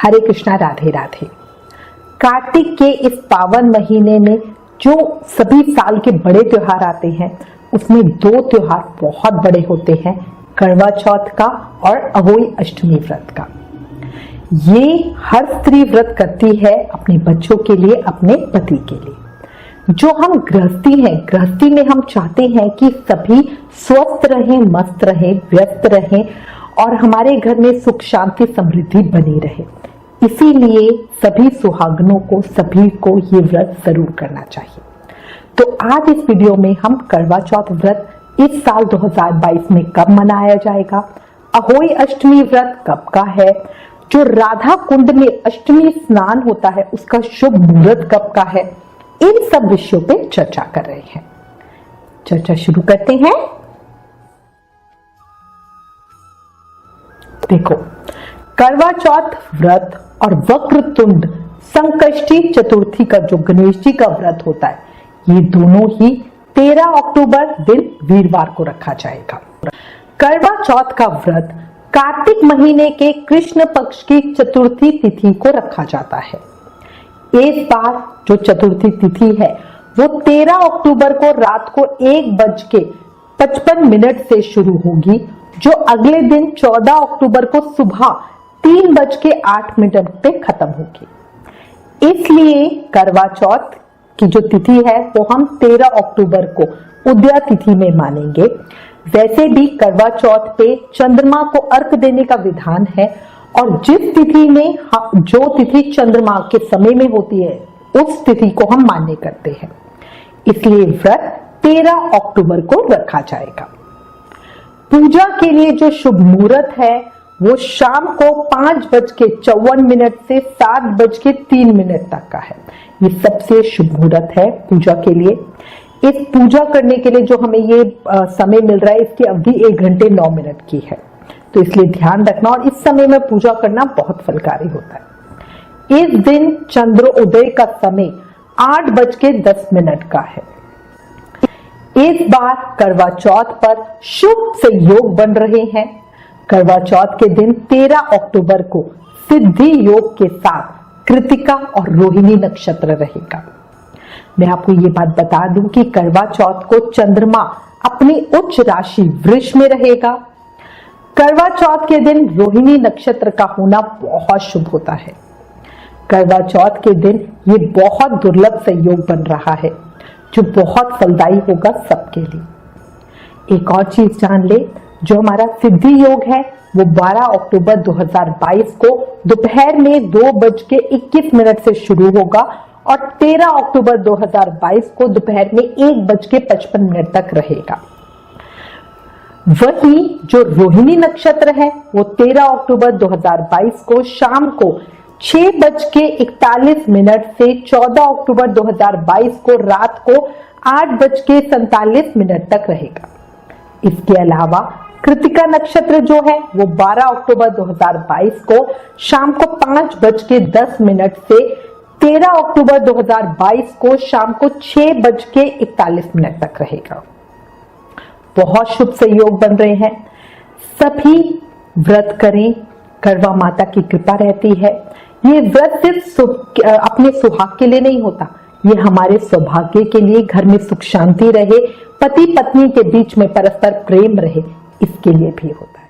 हरे कृष्णा, राधे राधे। कार्तिक के इस पावन महीने में जो सभी साल के बड़े त्योहार आते हैं उसमें दो त्योहार बहुत बड़े होते हैं, करवा चौथ का और अहोई अष्टमी व्रत का। ये हर स्त्री व्रत करती है अपने बच्चों के लिए, अपने पति के लिए। जो हम गृहस्थी हैं, गृहस्थी में हम चाहते हैं कि सभी स्वस्थ रहें, मस्त रहें, व्यस्त रहें और हमारे घर में सुख शांति समृद्धि बनी रहे। इसीलिए सभी सुहागनों को, सभी को ये व्रत जरूर करना चाहिए। तो आज इस वीडियो में हम करवा चौथ व्रत इस साल 2022 में कब मनाया जाएगा, अहोई अष्टमी व्रत कब का है, जो राधा कुंड में अष्टमी स्नान होता है उसका शुभ मुहूर्त कब का है, इन सब विषयों पे चर्चा कर रहे हैं। चर्चा शुरू करते हैं। देखो, करवा चौथ व्रत और वक्रतुंड संकष्टी चतुर्थी का जो गणेश जी का व्रत होता है, ये दोनों ही 13 अक्टूबर दिन वीरवार को रखा जाएगा। करवा चौथ का व्रत कार्तिक महीने के कृष्ण पक्ष की चतुर्थी तिथि को रखा जाता है। इस बार जो चतुर्थी तिथि है वो 13 अक्टूबर को रात को 1:55 से शुरू होगी, जो अगले दिन 14 अक्टूबर को सुबह 3:08 पे खत्म होगी। इसलिए करवा चौथ की जो तिथि है वो हम 13 अक्टूबर को उदया तिथि में मानेंगे। वैसे भी करवा चौथ पे चंद्रमा को अर्घ देने का विधान है और जिस तिथि में जो तिथि चंद्रमा के समय में होती है उस तिथि को हम मान्य करते हैं। इसलिए व्रत 13 अक्टूबर को रखा जाएगा। पूजा के लिए जो शुभ मुहूर्त है वो शाम को 5:54 से 7:03 तक का है। ये सबसे शुभ मुहूर्त है पूजा के लिए। इस पूजा करने के लिए जो हमें ये समय मिल रहा है इसकी अवधि 1:09 की है, तो इसलिए ध्यान रखना और इस समय में पूजा करना बहुत फलकारी होता है। इस दिन चंद्रोदय का समय 8:10 का है। इस बार करवा चौथ पर शुभ संयोग बन रहे हैं। करवा चौथ के दिन 13 अक्टूबर को सिद्धि योग के साथ कृतिका और रोहिणी नक्षत्र रहेगा। मैं आपको ये बात बता दूं कि करवा चौथ को चंद्रमा अपनी उच्च राशि वृष में रहेगा। करवा चौथ के दिन रोहिणी नक्षत्र का होना बहुत शुभ होता है। करवा चौथ के दिन ये बहुत दुर्लभ संयोग बन रहा है जो बहुत फलदायी होगा सबके लिए। एक और चीज जान ले, जो हमारा सिद्धि योग है वो 12 अक्टूबर 2022 को दोपहर में 2:21 से शुरू होगा और 13 अक्टूबर 2022 को दोपहर में 1:55 तक रहेगा। वहीं जो रोहिणी नक्षत्र है वो 13 अक्टूबर 2022 को शाम को 6:41 से 14 अक्टूबर 2022 को रात को 8:47 तक रहेगा। इसके अलावा कृतिका नक्षत्र जो है वो 12 अक्टूबर 2022 को शाम को 5:10 से 13 अक्टूबर 2022 को शाम को 6:41 तक रहेगा। बहुत शुभ संयोग बन रहे हैं। सभी व्रत करें, करवा माता की कृपा रहती है। ये व्रत सिर्फ अपने सुहाग के लिए नहीं होता, ये हमारे सौभाग्य के लिए, घर में सुख शांति रहे, पति पत्नी के बीच में परस्पर प्रेम रहे, इसके लिए भी होता है।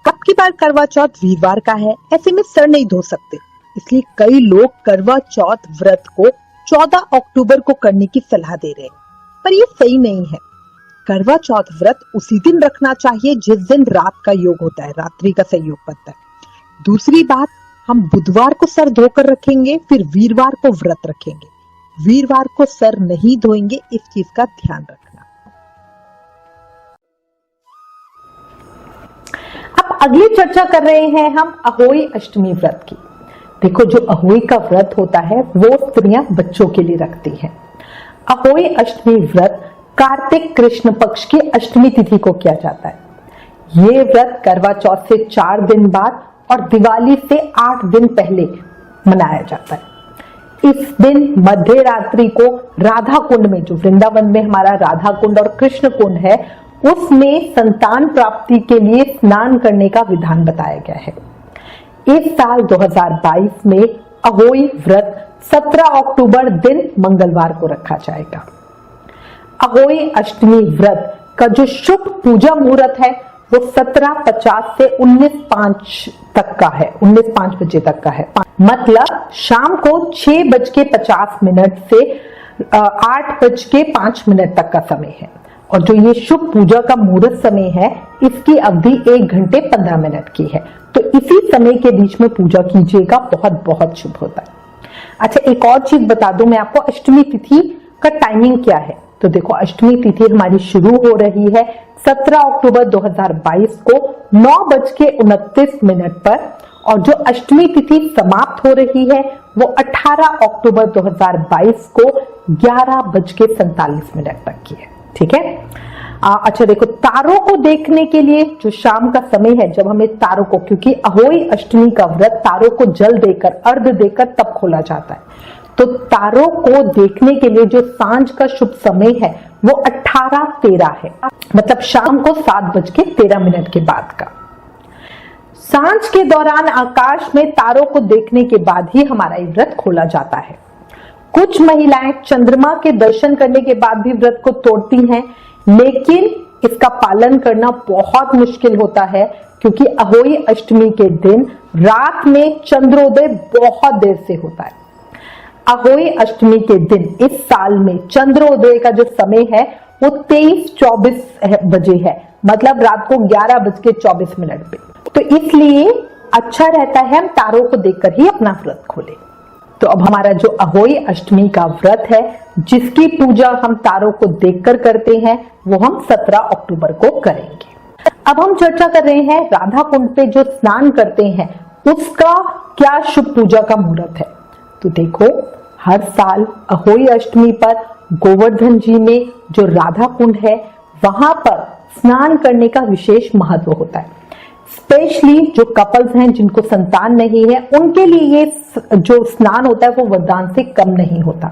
अब की बार करवा चौथ वीरवार का है, ऐसे में सर नहीं धो सकते, इसलिए कई लोग करवा चौथ व्रत को 14 अक्टूबर को करने की सलाह दे रहे हैं, पर ये सही नहीं है। करवा चौथ व्रत उसी दिन रखना चाहिए जिस दिन रात का योग होता है, रात्रि का संयोग बनता है। दूसरी बात, हम बुधवार को सर धोकर रखेंगे, फिर वीरवार को व्रत रखेंगे। वीरवार को सर नहीं धोएंगे, इस चीज का ध्यान रखना। अब अगली चर्चा कर रहे हैं हम अहोई अष्टमी व्रत की। देखो, जो अहोई का व्रत होता है वो स्त्रियां बच्चों के लिए रखती हैं। अहोई अष्टमी व्रत कार्तिक कृष्ण पक्ष की अष्टमी तिथि को किया जाता है। ये व्रत करवा चौथ से 4 दिन बाद और दिवाली से 8 दिन पहले मनाया जाता है। इस दिन मध्य रात्रि को राधा कुंड में, जो वृंदावन में हमारा राधा कुंड और कृष्ण कुंड है, उसमें संतान प्राप्ति के लिए स्नान करने का विधान बताया गया है। इस साल 2022 में अहोई व्रत 17 अक्टूबर दिन मंगलवार को रखा जाएगा। अहोई अष्टमी व्रत का जो शुभ पूजा मुहूर्त है वो 17:50 से 19:05 तक का है, 19:05 बजे तक का है। मतलब शाम को 6:50 से 8:05 तक का समय है। और जो ये शुभ पूजा का मुहूर्त समय है इसकी अवधि 1 घंटे 15 मिनट की है। तो इसी समय के बीच में पूजा कीजिएगा, बहुत बहुत शुभ होता है। अच्छा, एक और चीज बता दूं मैं आपको, अष्टमी तिथि का टाइमिंग क्या है। तो देखो, अष्टमी तिथि हमारी शुरू हो रही है 17 अक्टूबर 2022 को 9:29 पर, और जो अष्टमी तिथि समाप्त हो रही है वो 18 अक्टूबर 2022 को 11:47 तक की है। ठीक है। अच्छा देखो, तारों को देखने के लिए जो शाम का समय है, जब हमें तारों को, क्योंकि अहोई अष्टमी का व्रत तारों को जल देकर, अर्घ देकर तब खोला जाता है, तो तारों को देखने के लिए जो सांझ का शुभ समय है वो 18:13 है। मतलब शाम को 7:13 के बाद का। सांझ के दौरान आकाश में तारों को देखने के बाद ही हमारा ये व्रत खोला जाता है। कुछ महिलाएं चंद्रमा के दर्शन करने के बाद भी व्रत को तोड़ती हैं, लेकिन इसका पालन करना बहुत मुश्किल होता है, क्योंकि अहोई अष्टमी के दिन रात में चंद्रोदय बहुत देर से होता है। अहोई अष्टमी के दिन इस साल में चंद्रोदय का जो समय है वो 23:24 बजे है, मतलब रात को 11:24 पे। तो इसलिए अच्छा रहता है हम तारों को देखकर ही अपना व्रत खोलें। तो अब हमारा जो अहोई अष्टमी का व्रत है, जिसकी पूजा हम तारों को देखकर करते हैं, वो हम 17 अक्टूबर को करेंगे। अब हम चर्चा कर रहे हैं राधा कुंड पे जो स्नान करते हैं उसका क्या शुभ पूजा का मुहूर्त है। तो देखो, हर साल अहोई अष्टमी पर गोवर्धन जी में जो राधा कुंड है वहां पर स्नान करने का विशेष महत्व होता है। स्पेशली जो कपल्स हैं जिनको संतान नहीं है, उनके लिए ये जो स्नान होता है वो वरदान से कम नहीं होता।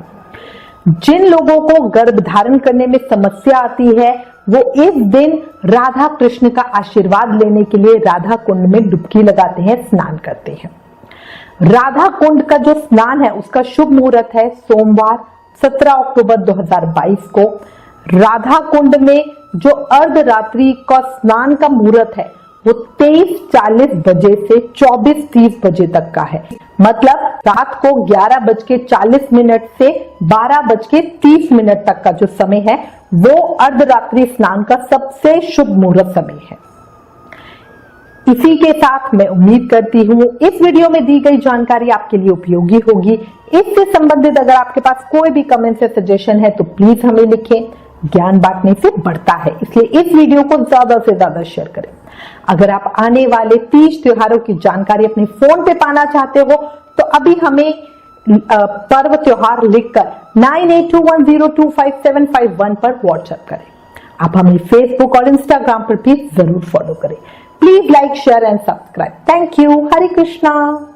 जिन लोगों को गर्भ धारण करने में समस्या आती है वो इस दिन राधा कृष्ण का आशीर्वाद लेने के लिए राधा कुंड में डुबकी लगाते हैं, स्नान करते हैं। राधा कुंड का जो स्नान है उसका शुभ मुहूर्त है सोमवार 17 अक्टूबर 2022 को। राधा कुंड में जो अर्धरात्रि का स्नान का मुहूर्त है वो 23:40 बजे से 24:30 बजे तक का है। मतलब रात को 11:40 से 12:30 तक का जो समय है वो अर्धरात्रि स्नान का सबसे शुभ मुहूर्त समय है। इसी के साथ मैं उम्मीद करती हूँ इस वीडियो में दी गई जानकारी आपके लिए उपयोगी होगी। इससे संबंधित अगर आपके पास कोई भी कमेंट या सजेशन है तो प्लीज हमें लिखें। ज्ञान बांटने से बढ़ता है, इसलिए इस वीडियो को ज्यादा से ज्यादा शेयर करें। अगर आप आने वाले तीज त्योहारों की जानकारी अपने फोन पे पाना चाहते हो तो अभी हमें पर्व त्योहार लिखकर 9821025751 पर व्हाट्सएप करें। आप हमें फेसबुक और इंस्टाग्राम पर भी जरूर फॉलो करें। Please like, share and subscribe. Thank you. Hare Krishna.